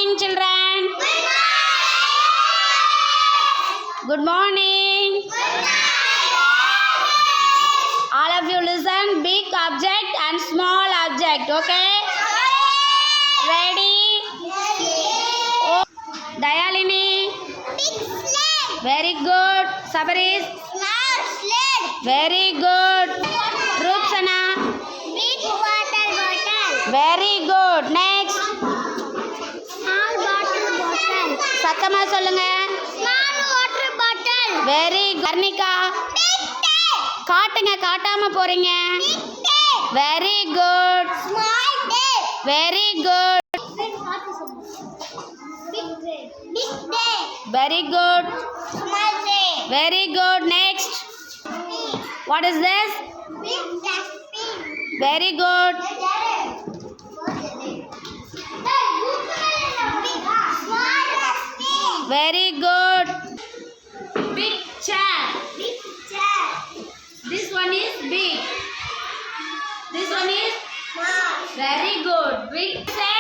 morning, children. Good morning. All of you listen. Big object and small object. Okay? Ready? Oh, Dayalini. Very good. Sabaris. Very good. Rupsana. Big water bottle. Very good. Next. Small water bottle. சத்தமா சொல்லுங்க. Small water bottle. Very good. Karnika. Big tape. காட்டுங்க, காட்டாம போறீங்க. Big tape. Very good. Small tape. Very good. Big tape. Big tape. Very good. Small tape. Very good. Next. What is this? Big dustbin. Very good. Small dustbin. Very good. Big chair. Big chair. This one is big. This one is Small. very good. Big chair.